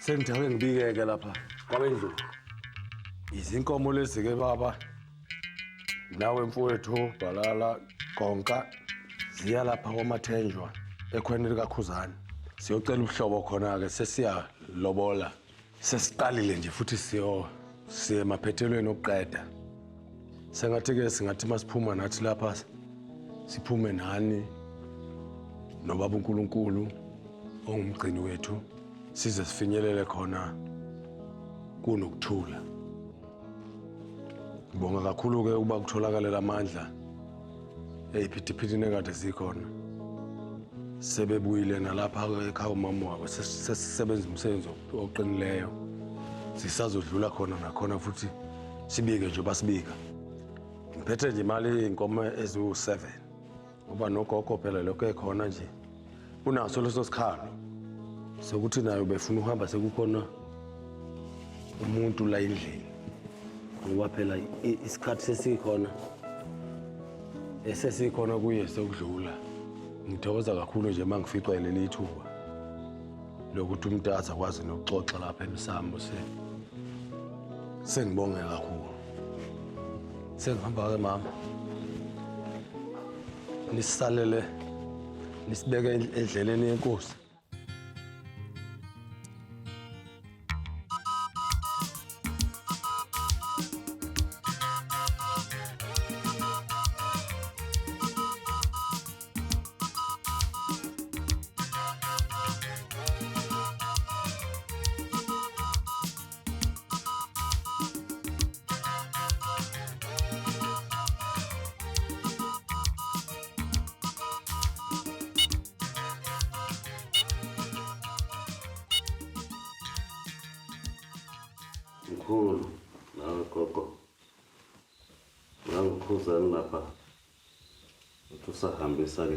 Sengithe ngibikeke lapha kwabendlu. Izinkomo lezi ke baba. Nawe mfowethu Balala konka ziya lapha kwamathenjwa ekhweni lika Khuzani. Siyocela uhlobo khona ke sesiya lobola. Sesiqalile nje futhi siye maphethelweni oqeda. Sengathi ke singathi masiphuma nathi lapha siphume nani nobaba uNkulunkulu ongumgcini wethu size sifinyelele khona kunokuthula. Ngibonga kakhulu ke ukuba kutholakala amandla eziphithiphithi nekade zikhona. Sebebuyile nalapha ekhaya umama wabo sesisebenza umsebenzi oqinileyo. Sisazodlula khona nakhona futhi sibike nje basibika. Ngiphethe nje imali inkomo eziwu7. Ngoba nogogo phela lokho ekhona nje. Unaso leso sikhalo. Sokuthi nayo befuna uhamba sekukhona umuntu la endlini. Ngoba phela isikhathi sesikhona esesikhona kuye sekudlula. Ngithokoza kakhulu nje mangificwa leli ithuba lokuthi umuntu azakwazi nokuxoxa lapha emsambo sengibonge kakhulu. Sengihamba ke mama. Nisalele nisibeke endleleni yenkosi. Mkhulu, nawe gogo. Khuzani lapha. Uthusahambisa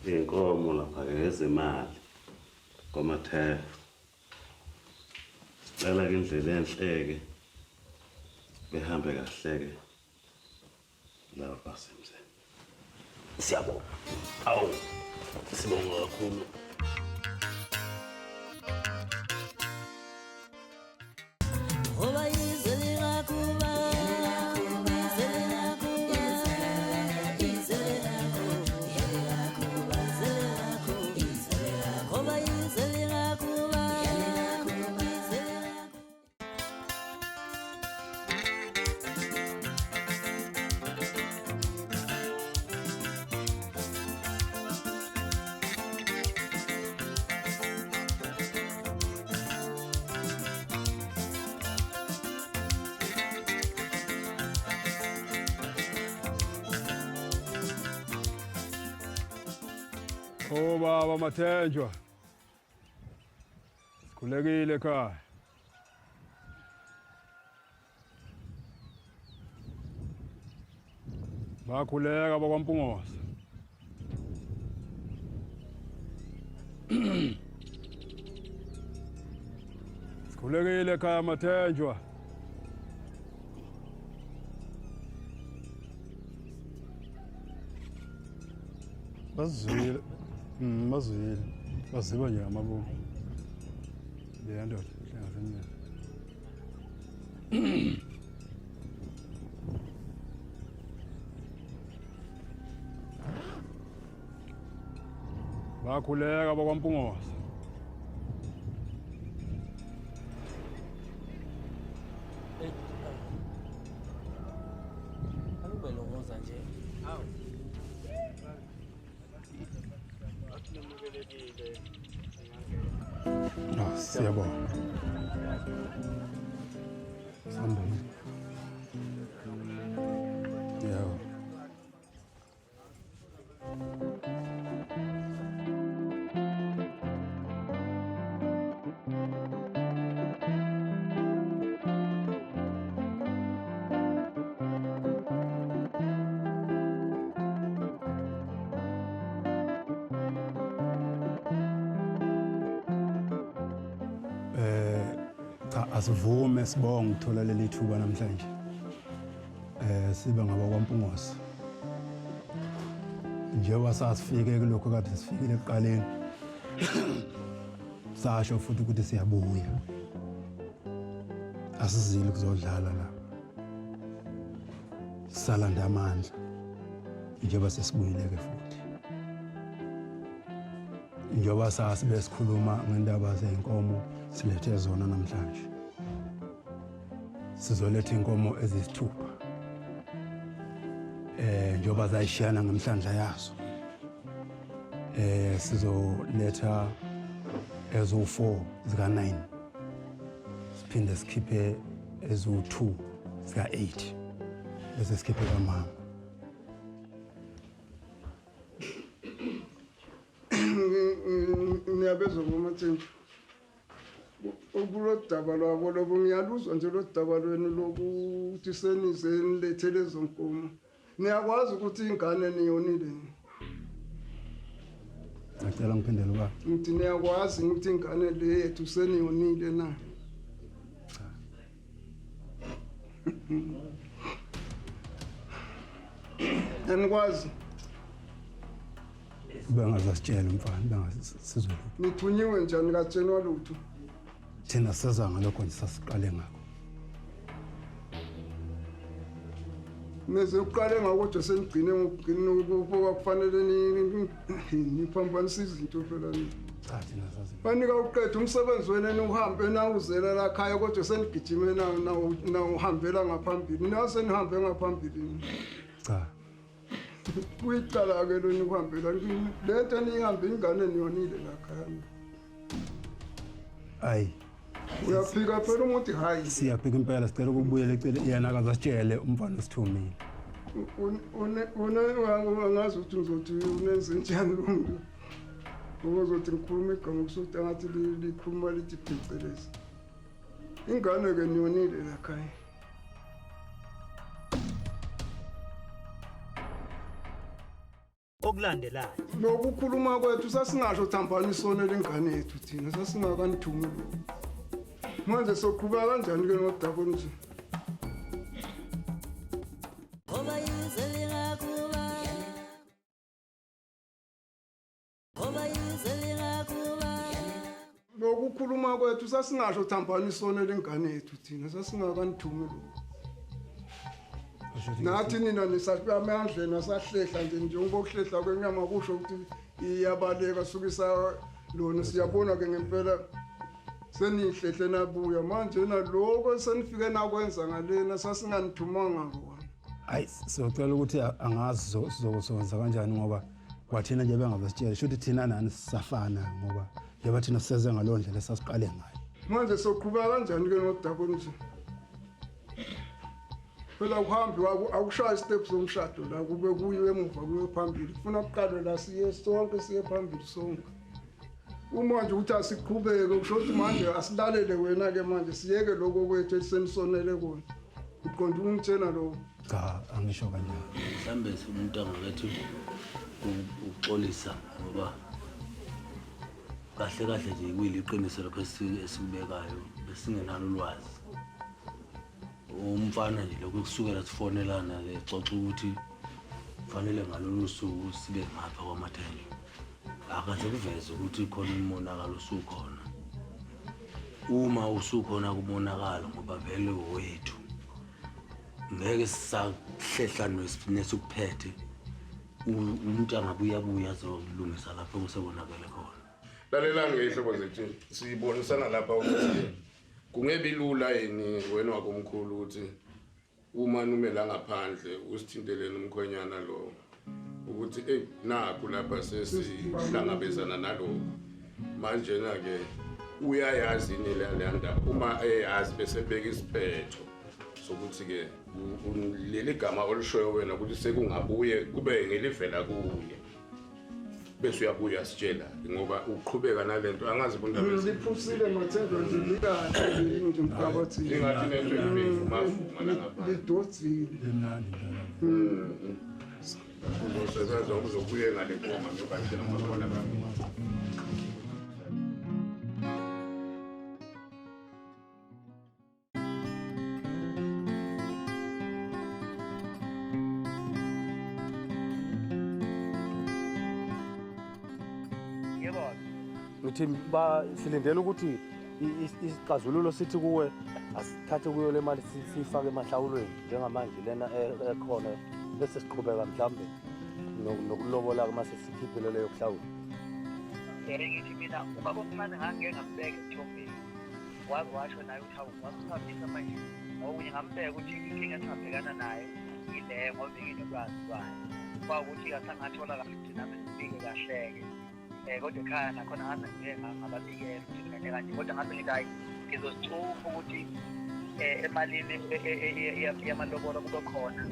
ke inkomo lapha ke ezimali kwamathe. Sicela ke indlela enhle ke. Behambe kahle ke. Lapha semzeni. Siyabonga. Awu. Sibonga kakhulu. Oh baba mathenjwa. Sikhulekile ekhaya. Bakhuleka bakwaMpungosa. Sikhulekile ekhaya mathenjwa. Bazwile. Bazwile. Baziba nje amabungu. Le ndoda hlangasenyana. Bakhuleka bakwaMpungosa. Alubelongoza nje. Hawu. No, siyabonga. Sambeni. Yebo. Asivume sibonga ukuthola leli thuba namhlanje. Siba ngabakwaMpungosa. Njengoba sasifike kulokho kade sifikile ekuqaleni. sasho futhi ukuthi siyabuya asizile kuzodlala la salanda amandla njengoba sesibuyileke futhi njengoba sasibe sikhuluma ngendaba zeinkomo silethe zona namhlanje sizoletha inkomo ezisithupha njengoba zayishiyana ngamhlandla yazo sizoletha ezo4 zika9 siphinde sikhiphe ezo2 zika8 bese sikhiphe kamama ngiyabezwa ngomathenjwa ukulodaba lwabo lobo ngiyaluzwa nje lodaba lwenu lokuthi senize nilethele lezo nkomo niyakwazi ukuthi ingane niyonile ngicela ngiphendele uba ngithi niyakwazi ukuthi ingane le yethu seniyonile na anikwazi bengazasitshela umfana bengasizwe nithunyiwe njani katshenwa lutho thina siza ngalokho nje sasiqale ngakho meze uqale ngakodwa senigcine ngokugcina ukuba kufanele niphambanisa izinto phela cha thina sazi banika uqedwe umsebenzi wenu uhambe nawuzela la khaya kodwa senigijime na uhambela ngaphambili nasenihambe ngaphambili cha kuyicala-ke lweni kuhambela lento niyihambe ingane niyonile la khaya ayi uyaphika phela umuntu hayi siyaphika impela sicela ukubuyela ecele yena akazasitshele umfana osithumile angazi ukuthi ngizothi unenze njani lo muntu ngoba uzothi ngikhuluma igama kusuthi angathi likhuluma lithi phecelezi ingane-ke niyonile la khaya okulandelayo lokukhuluma kwethu sasingasho thambanisone lengane yethu thina sasingakanithumi manje soqhubeka kanjani-ke nodaba nje lokukhuluma kwethu sasingasho thambanisone lengane yethu thina sasingakanithumi nathi nina nisaphamandleni asahlehla nje njengoba ukuhlehla kwenyama kusho ukuthi iyabaleka sukisa lona siyabona-ke ngempela senihlehle nabuya manje naloko senifike nakwenza ngalena sasinganithumanga kona hayi siyocela ukuthi angazi sizokwenza kanjani ngoba kwathina nje bengazasitshela shuthi thina nani sisafana ngoba njengoba thina siseze ngalo ndlela esasiqale ngayo manje soqhubeka kanjani-ke nodaba nje phela kuhambi akushaya isitepu somshado la kube kuyiwe emuva kuye phambili kufuna kuqalwe la siye sonke siye phambili sonke uma nje ukuthi asiqhubeke kusho ukuthi manje asilalele wena-ke manje siyeke lokho kwethu elisenisonele kona uqonda ukungitshena lokho cha angisho kanjani mhlambe umuntu angakethu ukuxolisa ngoba kahle kahle nje kuyiliqiniso lapho esikubekayo besingenalo ulwazi umfana nje lokho kusukela sifonelana le xoxa ukuthi kufanele ngalolu suku sibe ngapha kwamathenjwa akaze kuveze ukuthi khona umonakalo usukhona uma usukhona kumonakalo ngoba vele wethu ngeke sisahlehla nesukuphethe umuntu angabuya azolungisa lapho kusebonakele khona lalela ngehlobo zethu sibonisana lapha ukuthi kungebi lula yini wena wakomkhulu ukuthi uma numela ngaphandle usithintelene umkhwenyana lo ukuthi nakho lapha sesihlangabezana nalo manje na-ke uyayazi ini leyanda uma eyazi bese beka isiphetho sokuthi-ke leli gama olushoyo wena ukuthi sekungabuye kube ngelivela kuye bese uyabuya sitshela ngoba uqhubeka nalento angazi liphusile mathenjwa nje likahle nje mphakathini ingathi nento imavuma nangapha lidozile uzosebenza uzobuye ngale nkomo ngiyobatshela ngokona bami ngithi silindele ukuthi isixazululo sithi kuwe asithathe kuyo le mali siyifake emahlawulweni njengamanje lena ekhona bese siqhubeka mhlambe nokulobola mase sikhiphele leyo kuhlawula. Ngithi mina ubaba omncane ngangeke ngambeke ethombeni wazi washo naye ukuthi wasihambisa manje okunye ngambeka ukuthi inkinga esingabhekana nayo ile ngoba nginolwazi lwayo kwawukuthi asangathola kahle nami sibike kahleke kodwa ekhaya nakhona ngaze ngeke ngababikela ukuthi kanye kanje kodwa ngaze ngithi hayi ngizosithupa ukuthi emalini yamalobolo kube khona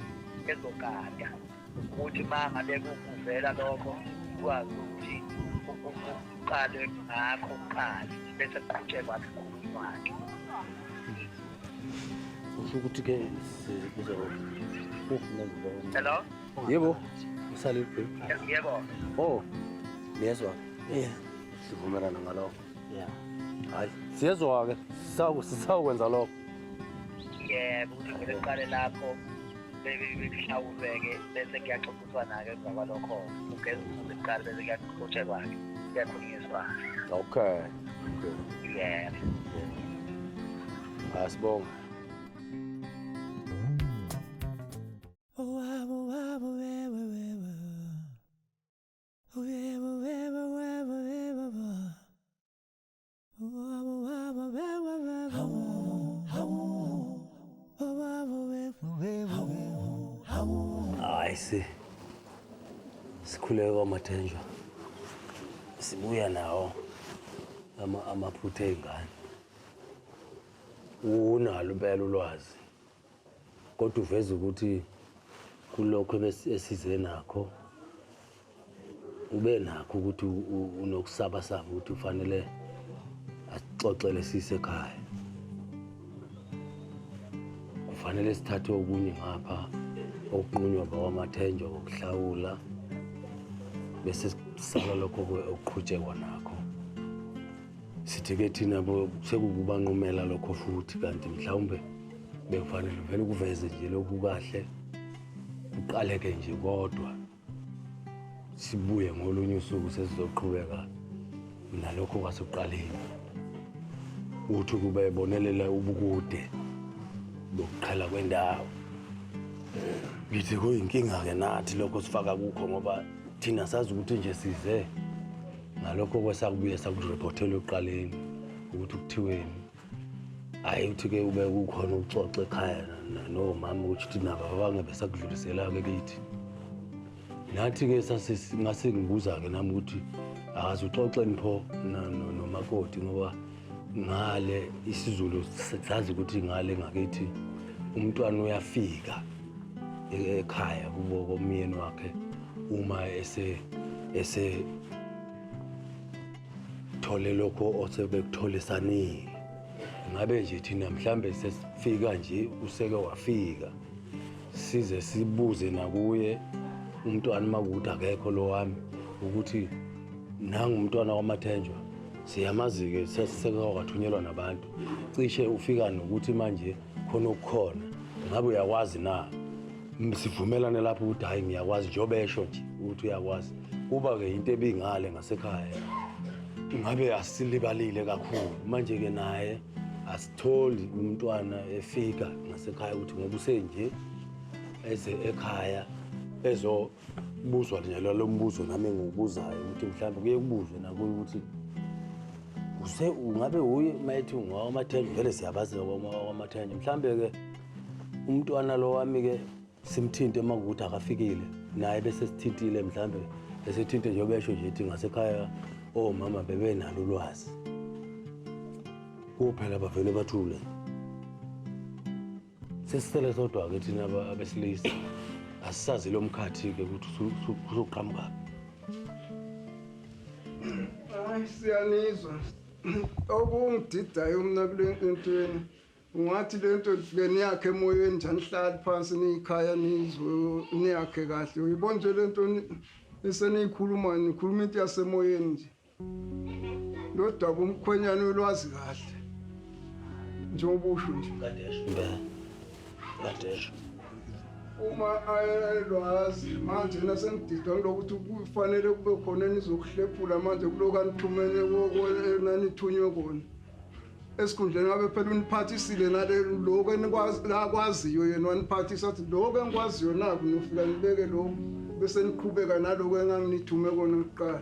ezogada ukuthi mangabe kuvela lokho ukwazi ukuthi uqale ngakho uqale bese kuqhutshekwa kwakhe. Usho ukuthi ke Hello? Yebo, usale bro. Yebo. Oh, niyezwa? Yeah. Sivumelana ngalokho. Yeah. Hayi, siyezwa ke. Sisakwenza lokho. Yebo, ukuthi ngeke uqale lapho bekuhlawulwe-ke bese kuyaxoxiswana-ke emva kwalokho ugeza umuntu ekuqala bese kuyaxoxekwa-ke kuyakhulunyiswana. Okay. Yeah. Asibonga. Ayisi sikhuleka kwamathenjwa sibuya nawo amaphutha ezingane unalo impela ulwazi kodwa uveza ukuthi kulokho esize nakho ube nakho ukuthi unokusaba ukuthi ufanele asixoxele sisekhaya kufanele sithathe okunye ngapha okuqhunywa bawamathenjwa okuhlawula bese sisala lokho okuqhutshekwa nakho sithi ke thina sekubanqumela lokho futhi kanti mhlawumbe bekufanele vele kuveze nje lokhu kahle uqaleke nje kodwa sibuye ngolunye usuku sesizoqhubeka nalokho kwasekuqaleni uthi kube ebonelela ubukude bokuqhala kwendawo. Ngithi kuyinkinga-ke nathi lokho sifaka kukho ngoba thina sazi ukuthi nje size ngalokho kwesakubuye sakurephothela ekuqaleni ukuthi kuthiweni hhayi ukuthi-ke ube kukhona ukuxoxa ekhaya nomama ukuthi nabo abange besakudlulisela-ke kithi nathi-ke ngase ngibuza-ke nami ukuthi akaze uxoxeni pho nomakoti ngoba ngale isiZulu sazi ukuthi ngale ngakithi umntwana uyafika ekhaya kubo komyeni wakhe uma thole lokho osebekutholesanile ngabe nje thina mhlambe sesifika nje useke wafika size sibuze nakuye umntwana makuthi akekho lo wami ukuthi nangu umntwana wamathenjwa siyamazi-ke seseke wakathunyelwa nabantu cishe ufika nokuthi manje khona okukhona ngabe uyakwazi na sivumelane lapho ukuthi hayi ngiyakwazi njengoba esho nje ukuthi uyakwazi kuba-ke into ebingale ngasekhaya ngabe asilibalile kakhulu manje-ke naye asitholi umntwana efika ngasekhaya ukuthi ngoba usenje eze ekhaya ezobuzwa njalo lo mbuzo nami engiwubuzayo ukuthi mhlawumbe kuye kubuzwe nakuye ukuthi ungabe uye mayethi ungawamathenjwa vele siyabazi wamathenjwa mhlawumbe-ke umntwana lo wami-ke simthinte uma kuwukuthi akafikile naye bese sithintile mhlawumbe esethinte njengoba esho nje ethi ngasekhaya omama bebenalo ulwazi kuphela bavele bathule sesisele sodwa-ke thina abesilisa asisazi lo mkhathi-ke ukuthi usuqhamuka. Hayi siyanizwa okungididayo mina kule ntweni ungathi lento beniyakhe emoyeni nje nihlala phansi niyikhaya nizwe niyakhe kahle uyibona nje lento eseniyikhuluma nikhuluma into yasemoyeni nje lo daba umkhwenyana ulwazi kahle njengoba usho nje Kadesho uma ayelwazi manje nasengididwa ngilokuthi kufanele kube khona enizokuhlephula manje kuloku anithumele nanithunywe khona esikhundleni ngabe phela uniphathisile nale lokho enikwaziyo yena waniphathisa athi lokho engikwaziyo naku nofika nibeke lokho bese niqhubeka nalokho enganginithume kona kuqala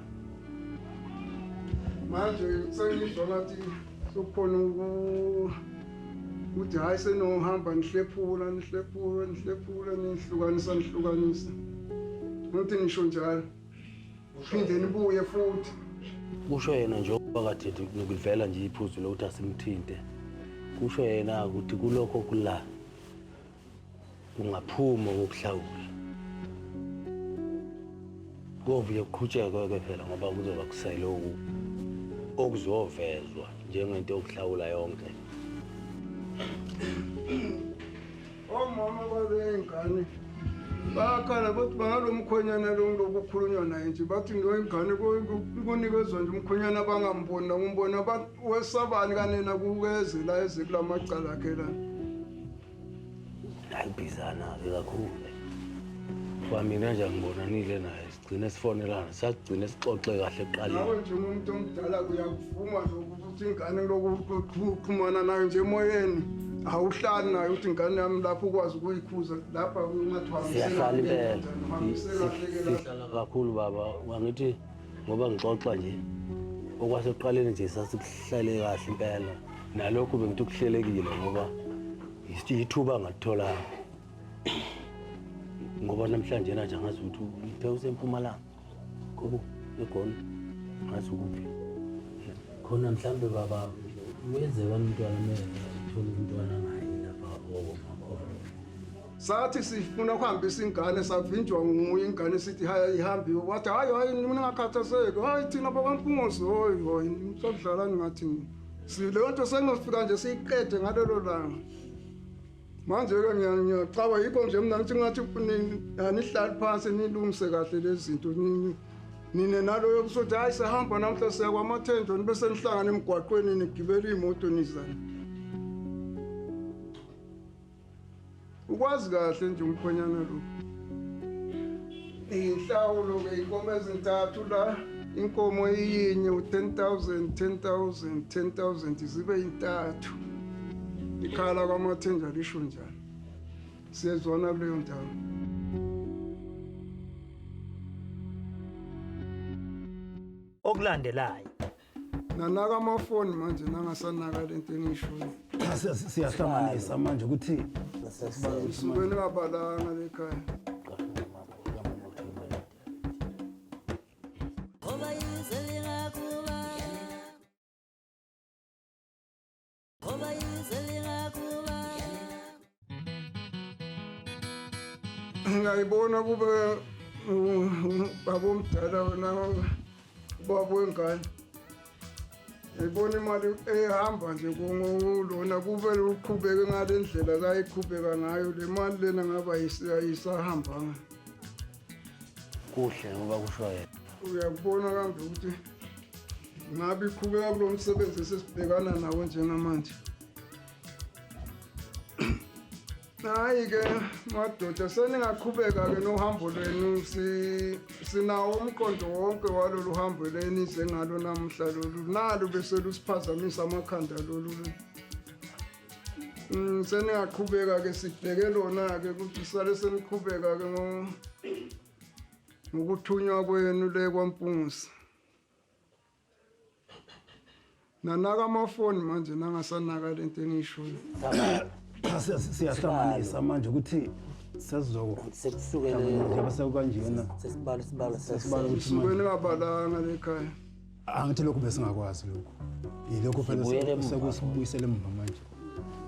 manje sengizwa ngathi sokukhona ukuthi hayi senohamba nihlephula nihlukanisa ngithi nisho njalo phinde nibuye futhi kusho yena njengoba kade nokuvela nje iphuzu lokuthi asimthinte kusho yena ukuthi kulokho kula kungaphuma ngokuhlawula kovuye kuqhutshekwe ke phela ngoba kuzoba kusayilokhu okuzovezwa njengento yokuhlawula yonke omama balengane bakhala bathi bangalomkhonyana lo ngokukhulunywa naye nje bathi ngoingane kunikezwe nje umkhonyana bangamboni nakumbona wesabani kanena kukeze la eze kulamacala akhe la ayibizana ke kakhulu mina nje ngibonanile naye sigcine sifonelana sagcine sixoxe kahle eqaleni nawe nje umuntu omdala uyakuvuma ukuthi ingane lokuxhumana nayo nje emoyeni awuhlali nayo ukuthi ingane yami lapho ukwazi ukuyikhuza lapha siyahlala impela sihlala kakhulu baba wangithi ngoba ngixoxa nje okwasekuqaleni nje sasikuhlale kahle impela nalokho bengithi kuhlelekile ngoba isithuba ngatholanga ngoba namhlanje nje ngazi ukuthi uthe usempumalanga kubo egoli ngazi ukuphi khona mhlambe baba wenzeka umntwana thola umntwana ngaye lapha sathi sifuna ukuhambisa ingane savinjwa nguye ingane sithi hayi ihambi wathi hayi mina ngakhathazeki hayi thina bakwaMpunguzi hoyi sodlala ngathi sile nto sengifika nje siyiqede ngalelo langa manje ke ngiyacaba yikho nje mina ngithi ngathi anihlali phansi nilungise kahle lezi zinto nine naloyo kusothi hayi sihamba namhla siya kwamathenjwa bese nihlangana emgwaqweni nigibela imoto nizana ukwazi kahle nje umkhonyana lo inhlawulo ke inkomo ezintathu la inkomo iyinye u10,000 zibe intathu ikhala kwamathenjwa lisho njalo siyezwana kuleyo ndawo okulandelayo nanaka amafoni manje nangasanaka lento engishoyo siyahlanganisa manje ukuthi sibene kabalanga lekhaya ngayibona kube babomdala wena babwengane ngibona imali ehamba nje kulona kube uqhubeke ngale ndlela kayiqhubeka ngayo le mali lena ngaba ayisahambanga kuhle ngoba kusho yena uyakubona kambe ukuthi ngabe iqhubeka kulo msebenzi esibhekana nawo njengamanje hayi-ke madoda seningaqhubeka-ke nohambo lwenu sinawo umqondo wonke walolu hambo lenize ngalo namhla lolu nalo bese lusiphazamisa amakhanda lolu seningaqhubeka-ke sibheke lona-ke ukuthi sale seniqhubeka-ke ngokuthunywa kwenu le kwaMpunguzi nanaka amafoni manje nangasanaka lento engishoyo siyahlanganisa manje ukuthi sekusukele sekanjena sesibala ukuthi sibene kabalanga lekhaya angithi lokho besingakwazi lokho yilokho phela sekusibuyisela emva manje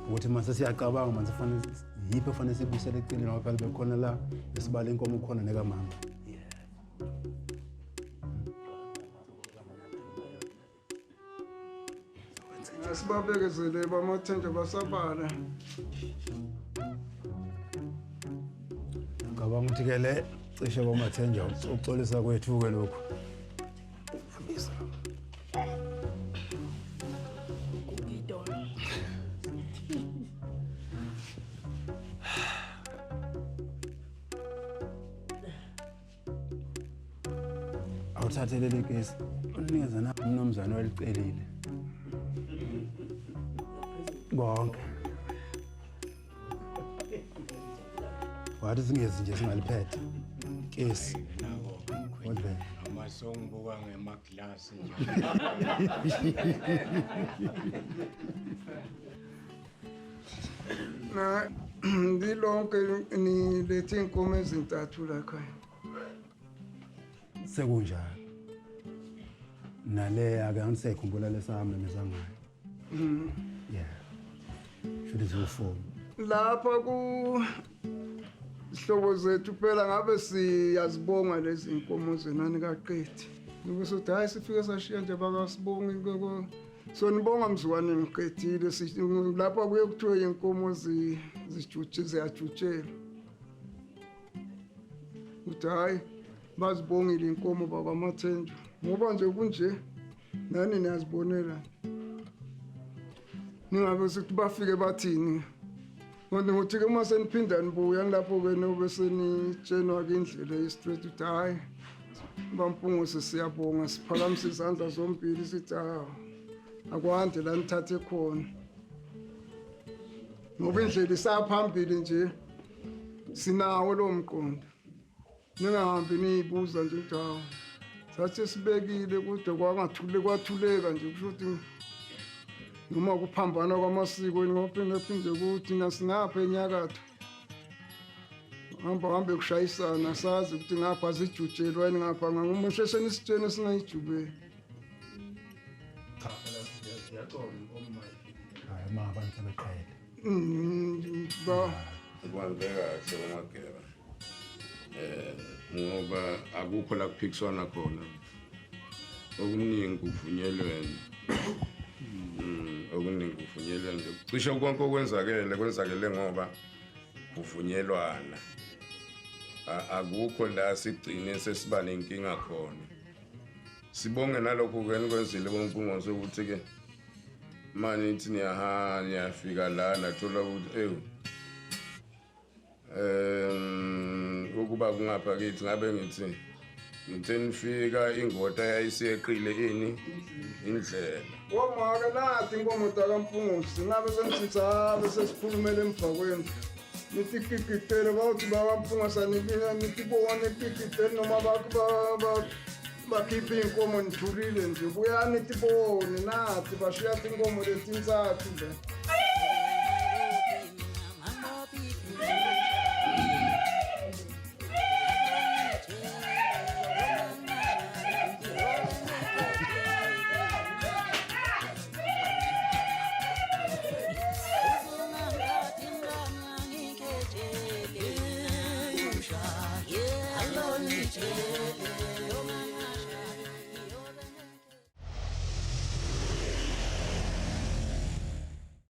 ukuthi manje siyacabanga manje fanele yiphi fanele sibuyisele eceleni ngoba phela bekhona la esibala inkomo khona nekamama sibabekezele bamathenjwa basabala ngicabanga ukuthi ke le cishe kwamathenjwa ukuxolisa kwethu-ke lokhu hambisa uthathele le case unikeza na umnomzana walicelile bonke wathi singezi nje singaliphethe case kodwa amasongibuka ngemaglasi nje na ngilonke nilethe inkomo ezintathu la ekhaya sekunjalo nale ake angisekhumbula lesami mesangayo yeah should is form lapha ku ihlobo zethu phela ngabe siyazibonga lezi inkomo zenani kaqethi ngoba sothi hayi sifike sashiya nje bakasibonga sonibonga mzukwane ngiqedile lapha kuye kuthiwe inkomo zijuthe ziyajutshela uthi hayi bazibongile inkomo bakwamathenjwa ngoba nje kunje nani niyazibonela ningabe sithi bafike bathini kodwa ngothi ke uma seniphinda nibuya ngilapho-ke nobe senitshenwa-ke indlela ye-straight uthi hhayi bampungo sesiyabonga siphakamise izandla zombili sithi hawu akwande la nithathe khona ngoba indlela isaphambili nje sinawo lowo mqondo ningahambi niyibuza nje ukuthi hawu sathi sibekile kodwa kwathuleka nje kusho ukuthi noma kuphambana kwamasiko ngophinde ukuthi nasingapha enyakatho hambe kushayisana sazi ukuthi ngapha azijutshelwa yini ngapha ngumsheshe nisitshene singayijubeli hayi ma abantu sebeqhele Kwangeka kahle ngageba. Ngoba akukho la kuphikiswana khona. Okuningi kuvunyelwene. Okuningi kuvunyelwene nje. Cishe konke kwenzakele ngoba kuvunyelwana. Akukho la sigcine sesiba nenkinga khona. Sibonge nalokho kwenzile bompungo sokuthi ke manje nithi niyafika la nathola ukuthi ukuba kungapha kithi ngabe ngithi nifika ingota yayisiyeqile ini indlela womaka nathi inkomo takampungu singabe sensitha bese sikhulumela emphakweni nithi kikitele bawuthi bakampungu sanikina nithi bona kikitele noma bakhipha inkomo nithulile nje buyani nithi bone nathi bashiya inkomo letintsathu nje